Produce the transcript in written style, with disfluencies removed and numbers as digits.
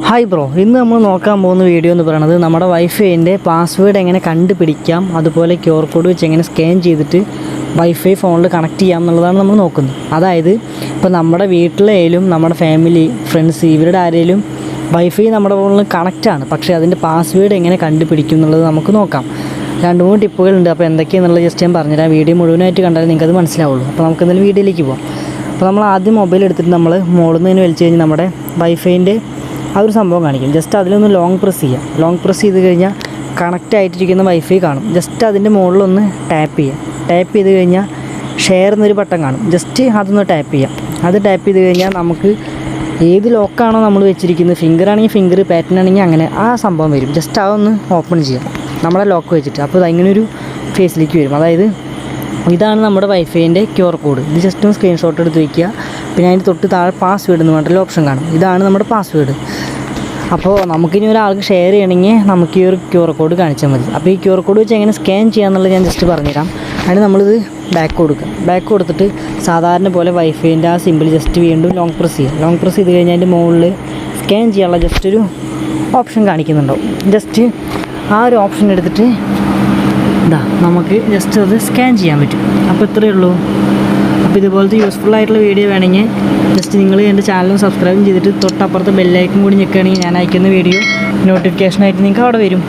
Hi bro, ഇന്ന് നമ്മൾ നോക്കാൻ പോകുന്ന വീഡിയോ എന്ന് പറയുന്നത് നമ്മുടെ വൈഫൈൻ്റെ പാസ്വേഡ് എങ്ങനെ കണ്ടുപിടിക്കാം, അതുപോലെ ക്യൂആർ കോഡ് വെച്ച് എങ്ങനെ സ്കാൻ ചെയ്തിട്ട് വൈഫൈ ഫോണിൽ കണക്ട് ചെയ്യാം എന്നുള്ളതാണ് നമ്മൾ നോക്കുന്നത്. അതായത് ഇപ്പോൾ നമ്മുടെ വീട്ടിലായാലും നമ്മുടെ ഫാമിലി ഫ്രണ്ട്സ് ഇവരുടെ ആരെങ്കിലും വൈഫൈ നമ്മുടെ ഫോണിൽ കണക്റ്റാണ്, പക്ഷേ അതിൻ്റെ പാസ്വേഡ് എങ്ങനെ കണ്ടുപിടിക്കും എന്നുള്ളത് നമുക്ക് നോക്കാം. 2-3 ടിപ്പുകളുണ്ട്. അപ്പോൾ എന്തൊക്കെയാണെന്നുള്ളത് ജസ്റ്റ് ഞാൻ പറഞ്ഞുതരാം. വീഡിയോ മുഴുവനായിട്ട് കണ്ടാൽ നിങ്ങൾക്കത് മനസ്സിലാവുള്ളൂ. അപ്പോൾ നമുക്ക് എന്തായാലും വീഡിയോയിലേക്ക് പോകാം. അപ്പോൾ നമ്മൾ ആദ്യം മൊബൈൽ എടുത്തിട്ട് നമ്മൾ മുകളിൽ നിന്ന് വലിച്ചു കഴിഞ്ഞ് നമ്മുടെ വൈഫൈൻ്റെ ആ ഒരു സംഭവം കാണിക്കും. ജസ്റ്റ് അതിലൊന്ന് ലോങ് പ്രസ് ചെയ്യാം. ലോങ് പ്രസ് ചെയ്ത് കഴിഞ്ഞാൽ കണക്റ്റ് ആയിട്ടിരിക്കുന്ന വൈഫൈ കാണും. ജസ്റ്റ് അതിൻ്റെ മുകളിലൊന്ന് ടാപ്പ് ചെയ്യാം. ടാപ്പ് ചെയ്ത് കഴിഞ്ഞാൽ ഷെയർ എന്നൊരു ബട്ടൺ കാണും. ജസ്റ്റ് അതൊന്ന് ടാപ്പ് ചെയ്യാം. അത് ടാപ്പ് ചെയ്ത് കഴിഞ്ഞാൽ നമുക്ക് ഏത് ലോക്കാണോ നമ്മൾ വെച്ചിരിക്കുന്നത്, ഫിംഗർ ആണെങ്കിൽ ഫിംഗർ, പാറ്റേൺ ആണെങ്കിൽ അങ്ങനെ ആ സംഭവം വരും. ജസ്റ്റ് അതൊന്ന് ഓപ്പൺ ചെയ്യാം നമ്മളെ ലോക്ക് വെച്ചിട്ട്. അപ്പോൾ അതിങ്ങനെ ഒരു ഫേസിലേക്ക് വരും. അതായത് ഇതാണ് നമ്മുടെ വൈഫൈൻ്റെ ക്യൂആർ കോഡ്. ഇത് ജസ്റ്റ് ഒന്ന് സ്ക്രീൻഷോട്ട് എടുത്ത് വയ്ക്കുക. പിന്നെ അതിന് തൊട്ട് താഴെ പാസ്വേഡ് എന്ന് പറഞ്ഞിട്ടുള്ള ഓപ്ഷൻ കാണും. ഇതാണ് നമ്മുടെ പാസ്വേഡ്. അപ്പോൾ നമുക്കിനി ഒരാൾക്ക് ഷെയർ ചെയ്യണമെങ്കിൽ നമുക്ക് ഈ ഒരു ക്യൂആർ കോഡ് കാണിച്ചാൽ മതി. അപ്പോൾ ഈ ക്യൂആർ കോഡ് വെച്ച് എങ്ങനെ സ്കാൻ ചെയ്യാമെന്നുള്ളത് ഞാൻ ജസ്റ്റ് പറഞ്ഞുതരാം. അതിന് നമ്മളിത് ബാക്ക് കൊടുക്കുക. ബാക്ക് കൊടുത്തിട്ട് സാധാരണ പോലെ വൈഫൈൻ്റെ ആ സിമ്പിൾ ജസ്റ്റ് വീണ്ടും ലോങ് പ്രസ് ചെയ്യുക. ലോങ് പ്രസ് ചെയ്ത് കഴിഞ്ഞാൽ അതിൻ്റെ മുകളിൽ സ്കാൻ ചെയ്യാനുള്ള ജസ്റ്റ് ഒരു ഓപ്ഷൻ കാണിക്കുന്നുണ്ടാവും. ജസ്റ്റ് ആ ഒരു ഓപ്ഷൻ എടുത്തിട്ട് നമുക്ക് ജസ്റ്റ് അത് സ്കാൻ ചെയ്യാൻ പറ്റും. അപ്പോൾ ഇത്രയേ ഉള്ളൂ. അപ്പോൾ ഇതുപോലത്തെ യൂസ്ഫുൾ ആയിട്ടുള്ള വീഡിയോ വേണമെങ്കിൽ ജസ്റ്റ് നിങ്ങൾ എൻ്റെ ചാനൽ സബ്സ്ക്രൈബ് ചെയ്തിട്ട് തൊട്ടപ്പുറത്ത് ബെല്ലൈക്കൺ കൂടി ഞെക്കുകയാണെങ്കിൽ ഞാൻ അയക്കുന്ന വീഡിയോ നോട്ടിഫിക്കേഷനായിട്ട് നിങ്ങൾക്ക് അവിടെ വരും.